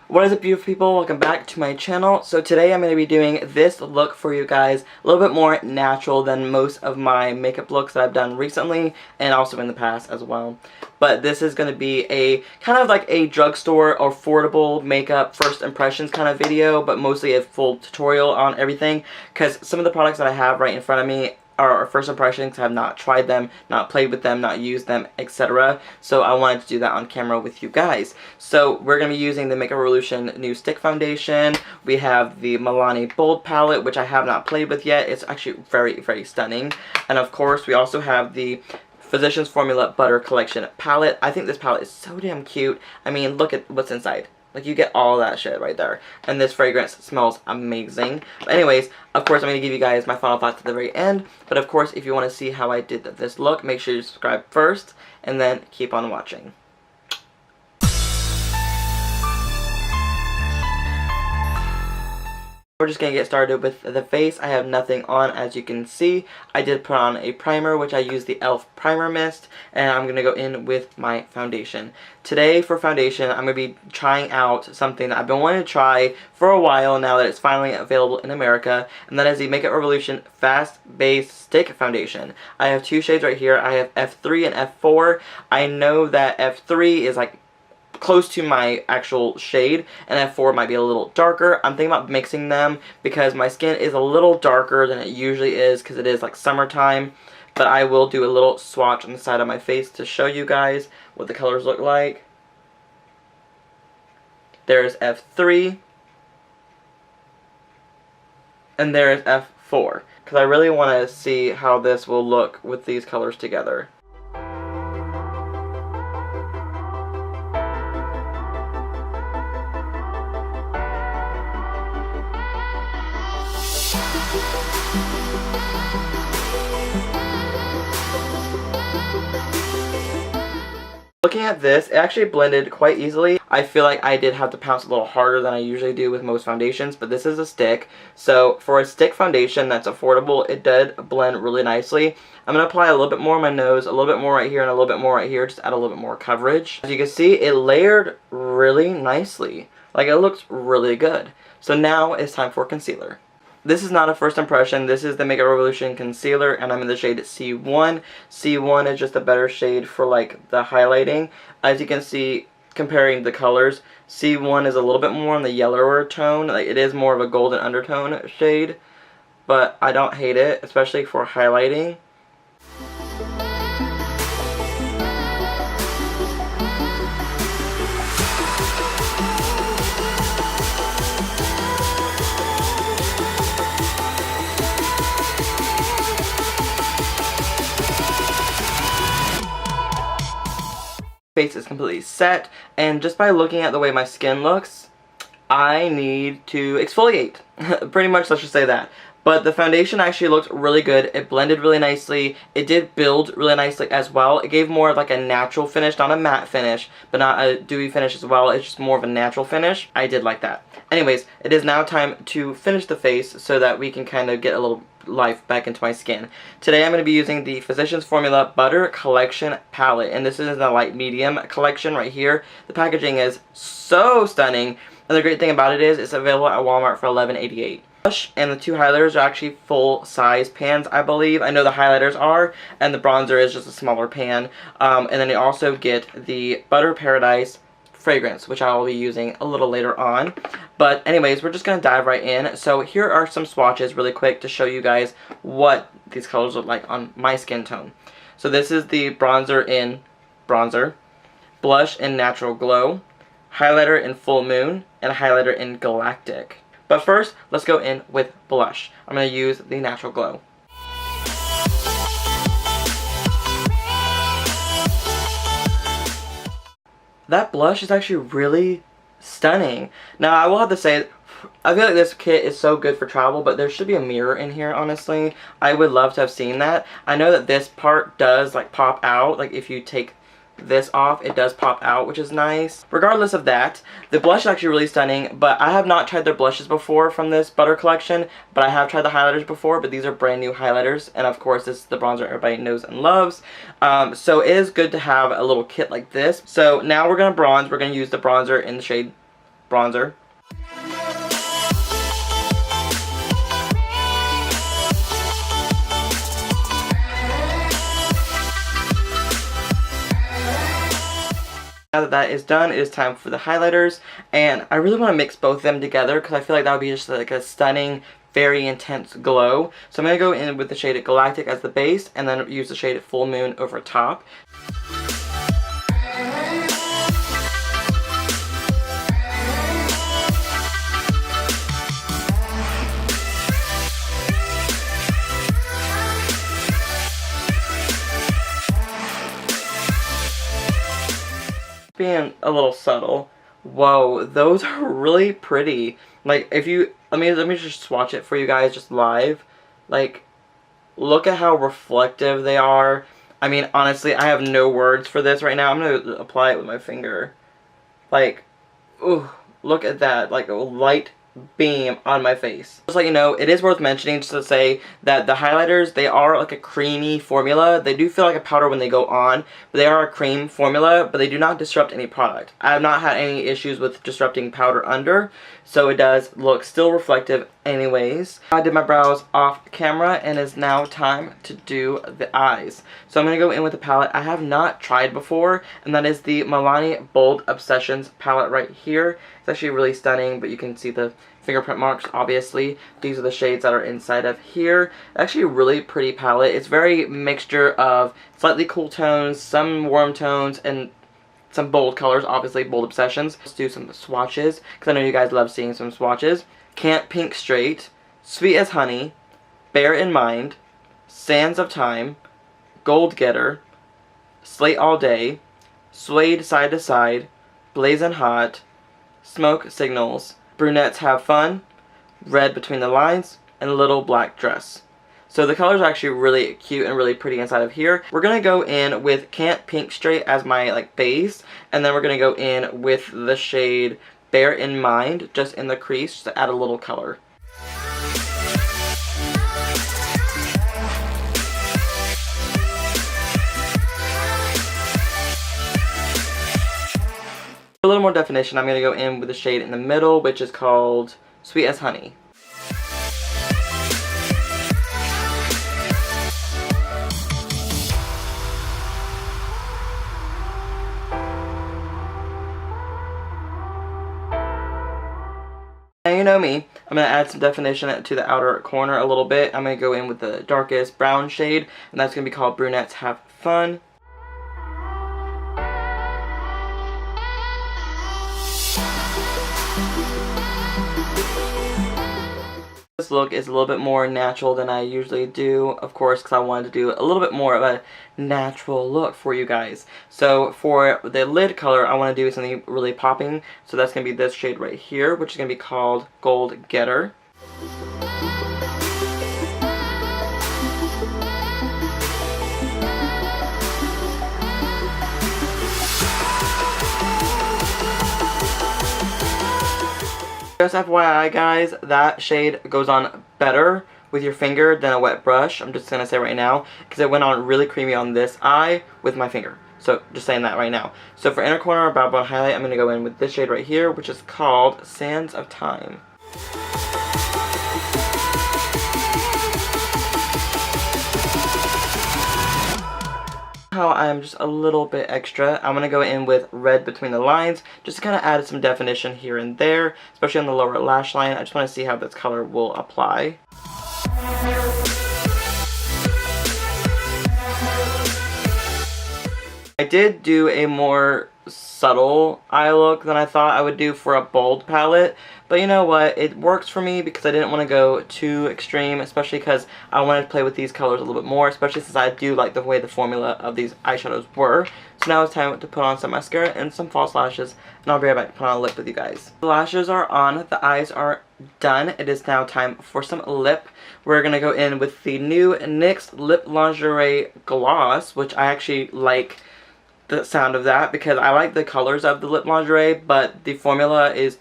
What is up, beautiful people? Welcome back to my channel. So today I'm going to be doing this look for you guys, a little bit more natural than most of my makeup looks that I've done recently and also in the past as well. But this is going to be a kind of like a drugstore or affordable makeup first impressions kind of video, but mostly a full tutorial on everything, because some of the products that I have right in front of me are first impressions. I have not tried them, not played with them, not used them, etc. So I wanted to do that on camera with you guys. So we're going to be using the Makeup Revolution new stick foundation. We have the Milani Bold palette, which I have not played with yet. It's actually very, very stunning. And of course, we also have the Physicians Formula Butter Collection palette. I think this palette is so damn cute. I mean, look at what's inside. Like, you get all that shit right there. And this fragrance smells amazing. But anyways, of course, I'm going to give you guys my final thoughts at the very end. But of course, if you want to see how I did this look, make sure you subscribe first. And then keep on watching. We're just going to get started with the face. I have nothing on, as you can see. I did put on a primer, which I used the e.l.f. Primer Mist, and I'm going to go in with my foundation. Today, for foundation, I'm going to be trying out something that I've been wanting to try for a while now that it's finally available in America, and that is the Makeup Revolution Fast Base Stick Foundation. I have two shades right here. I have F3 and F4. I know that F3 is like close to my actual shade, and F4 might be a little darker. I'm thinking about mixing them because my skin is a little darker than it usually is because it is like summertime. But I will do a little swatch on the side of my face to show you guys what the colors look like. There's F3 and there's F4 because I really want to see how this will look with these colors together. Looking at this, it actually blended quite easily. I feel like I did have to pounce a little harder than I usually do with most foundations, but this is a stick. So for a stick foundation that's affordable, it did blend really nicely. I'm going to apply a little bit more on my nose, a little bit more right here, and a little bit more right here, just add a little bit more coverage. As you can see, it layered really nicely. Like, it looks really good. So now it's time for concealer. This is not a first impression. This is the Makeup Revolution concealer, and I'm in the shade C1. C1 is just a better shade for like the highlighting. As you can see, comparing the colors, C1 is a little bit more on the yellower tone. Like, it is more of a golden undertone shade, but I don't hate it, especially for highlighting. Face is completely set, and just by looking at the way my skin looks, I need to exfoliate. Pretty much, let's just say that. But the foundation actually looked really good. It blended really nicely. It did build really nicely as well. It gave more of like a natural finish, not a matte finish, but not a dewy finish as well. It's just more of a natural finish. I did like that. Anyways, it is now time to finish the face so that we can kind of get a little life back into my skin. Today I'm going to be using the Physicians Formula Butter Collection palette, and this is the light medium collection right here. The packaging is so stunning, and the great thing about it is it's available at Walmart for $11.88. Blush and the two highlighters are actually full size pans, I believe. I know the highlighters are, and the bronzer is just a smaller pan. And then you also get the Butter Paradise fragrance, which I will be using a little later on. But anyways, we're just going to dive right in. So here are some swatches really quick to show you guys what these colors look like on my skin tone. So this is the bronzer in Bronzer, blush in Natural Glow, highlighter in Full Moon, and a highlighter in Galactic. But first, let's go in with blush. I'm going to use the Natural Glow. That blush is actually really stunning. Now, I will have to say, I feel like this kit is so good for travel, but there should be a mirror in here, honestly. I would love to have seen that. I know that this part does, like, pop out. Like, if you take this off, it does pop out, which is nice. Regardless of that, the blush is actually really stunning, but I have not tried their blushes before from this Butter collection, but I have tried the highlighters before, but these are brand new highlighters, and of course this is the bronzer everybody knows and loves. So it is good to have a little kit like this. So now we're going to bronze. We're going to use the bronzer in the shade bronzer. Now that that is done, it is time for the highlighters, and I really want to mix both of them together because I feel like that would be just like a stunning, very intense glow. So I'm going to go in with the shade Galactic as the base, and then use the shade Full Moon over top. Being a little subtle. Whoa, those are really pretty. Like, if you let me just swatch it for you guys just live. Like, look at how reflective they are. I mean, honestly, I have no words for this right now. I'm gonna apply it with my finger. Like, ooh, look at that. Like a light beam on my face. Just like, you know, it is worth mentioning just to say that the highlighters, they are like a creamy formula. They do feel like a powder when they go on, but they are a cream formula, but they do not disrupt any product. I have not had any issues with disrupting powder under, so it does look still reflective anyways. I did my brows off camera, and it's now time to do the eyes. So I'm going to go in with a palette I have not tried before, and that is the Milani Bold Obsessions palette right here. It's actually really stunning, but you can see the fingerprint marks, obviously. These are the shades that are inside of here. Actually a really pretty palette. It's very mixture of slightly cool tones, some warm tones, and some bold colors, obviously Bold Obsessions. Let's do some swatches, because I know you guys love seeing some swatches. Can't Pink Straight, Sweet as Honey, Bear in Mind, Sands of Time, Gold Getter, Slate All Day, Suede Side to Side, Blazin' Hot, Smoke Signals, Brunettes Have Fun, Red Between the Lines, and Little Black Dress. So the colors are actually really cute and really pretty inside of here. We're going to go in with Can't Pink Straight as my base, and then we're going to go in with the shade Bear in Mind just in the crease just to add a little color. For a little more definition, I'm going to go in with the shade in the middle, which is called Sweet as Honey. Now you know me, I'm going to add some definition to the outer corner a little bit. I'm going to go in with the darkest brown shade, and that's going to be called Brunettes Have Fun. This look is a little bit more natural than I usually do, of course, because I wanted to do a little bit more of a natural look for you guys. So for the lid color, I want to do something really popping, so that's going to be this shade right here, which is going to be called Gold Getter. Just FYI guys, that shade goes on better with your finger than a wet brush. I'm just going to say right now, because it went on really creamy on this eye with my finger. So just saying that right now. So for inner corner brow bone highlight, I'm going to go in with this shade right here, which is called Sands of Time. How I'm just a little bit extra, I'm going to go in with Red Between the Lines, just to kind of add some definition here and there, especially on the lower lash line. I just want to see how this color will apply. I did do a more subtle eye look than I thought I would do for a bold palette, but you know what, it works for me because I didn't want to go too extreme, especially because I wanted to play with these colors a little bit more, especially since I do like the way the formula of these eyeshadows were. So now it's time to put on some mascara and some false lashes, and I'll be right back to put on a lip with you guys. The lashes are on, the eyes are done. It is now time for some lip. We're going to go in with the new NYX Lip Lingerie Gloss, which I actually like the sound of that because I like the colors of the lip lingerie, but the formula is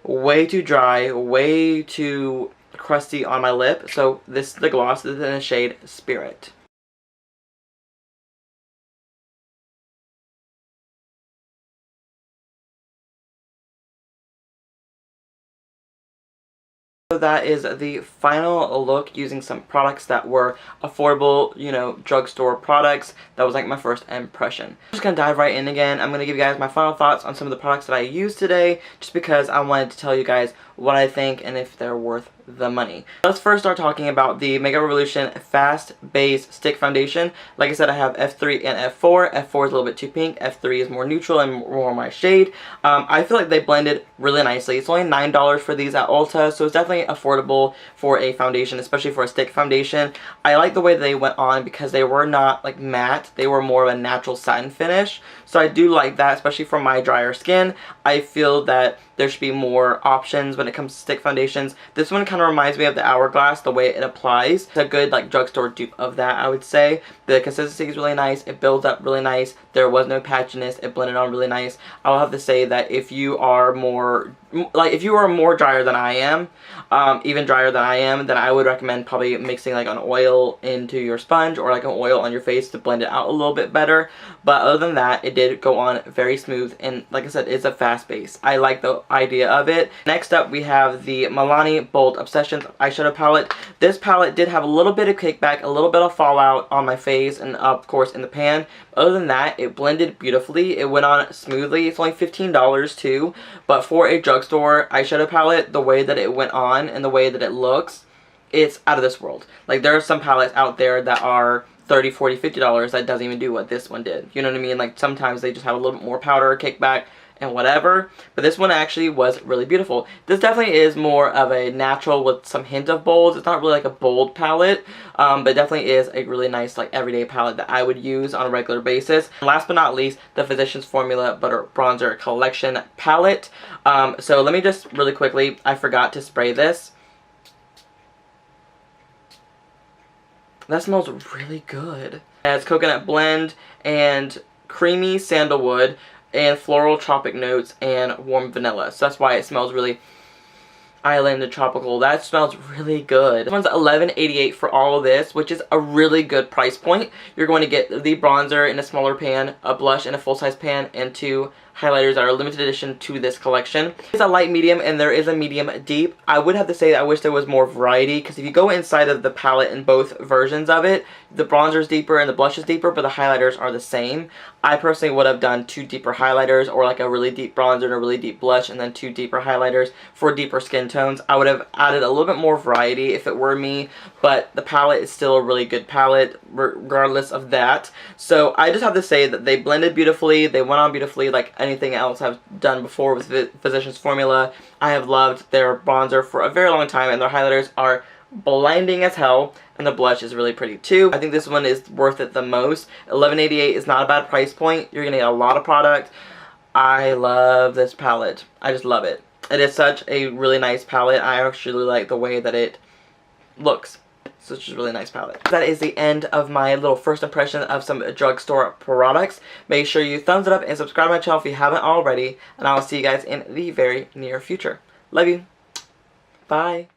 way too dry, way too crusty on my lip. So this is the gloss. This is in the shade Spirit. So that is the final look using some products that were affordable, you know, drugstore products. That was like my first impression. I'm just gonna dive right in again. I'm gonna give you guys my final thoughts on some of the products that I used today, just because I wanted to tell you guys what I think and if they're worth the money. Let's first start talking about the Makeup Revolution Fast Base Stick Foundation. Like I said, I have F3 and F4. F4 is a little bit too pink. F3 is more neutral and more my shade. I feel like they blended really nicely. It's only $9 for these at Ulta, so it's definitely affordable for a foundation, especially for a stick foundation. I like the way they went on because they were not like matte. They were more of a natural satin finish. So I do like that, especially for my drier skin. I feel that there should be more options when it comes to stick foundations. This one kind of reminds me of the Hourglass, the way it applies. It's a good like drugstore dupe of that, I would say. The consistency is really nice. It builds up really nice. There was no patchiness. It blended on really nice. I'll have to say that if you are more drier than I am, even drier than I am, then I would recommend probably mixing like an oil into your sponge or like an oil on your face to blend it out a little bit better. But other than that, it did go on very smooth, and like I said, it's a fast base. I like the idea of it. Next up, we have the Milani Bold Obsessions eyeshadow palette. This palette did have a little bit of kickback, a little bit of fallout on my face, and of course in the pan. Other than that, it blended beautifully. It went on smoothly. It's only $15 too, but for a drugstore eyeshadow palette, the way that it went on and the way that it looks, it's out of this world. Like, there are some palettes out there that are $30, $40, $50 that doesn't even do what this one did. You know what I mean? Like, sometimes they just have a little bit more powder, kickback, and whatever. But this one actually was really beautiful. This definitely is more of a natural with some hint of bolds. It's not really like a bold palette, but definitely is a really nice like everyday palette that I would use on a regular basis. And last but not least, the Physicians Formula Butter Bronzer Collection palette. So let me just really quickly, I forgot to spray this. That smells really good. It has coconut blend and creamy sandalwood and floral tropic notes and warm vanilla. So that's why it smells really island and tropical. That smells really good. This one's $11.88 for all of this, which is a really good price point. You're going to get the bronzer in a smaller pan, a blush in a full-size pan, and 2 highlighters that are limited edition to this collection. It's a light medium and there is a medium deep. I would have to say that I wish there was more variety, because if you go inside of the palette in both versions of it, the bronzer is deeper and the blush is deeper, but the highlighters are the same. I personally would have done 2 deeper highlighters, or like a really deep bronzer and a really deep blush, and then 2 deeper highlighters for deeper skin tones. I would have added a little bit more variety if it were me, but the palette is still a really good palette regardless of that. So I just have to say that they blended beautifully, they went on beautifully like anything else I've done before with Physicians Formula. I have loved their bronzer for a very long time, and their highlighters are blinding as hell, and the blush is really pretty too. I think this one is worth it the most. $11.88 is not a bad price point. You're gonna get a lot of product. I love this palette. I just love it. It is such a really nice palette. I actually like the way that it looks. Such a really nice palette. That is the end of my little first impression of some drugstore products. Make sure you thumbs it up and subscribe to my channel if you haven't already, and I will see you guys in the very near future. Love you. Bye.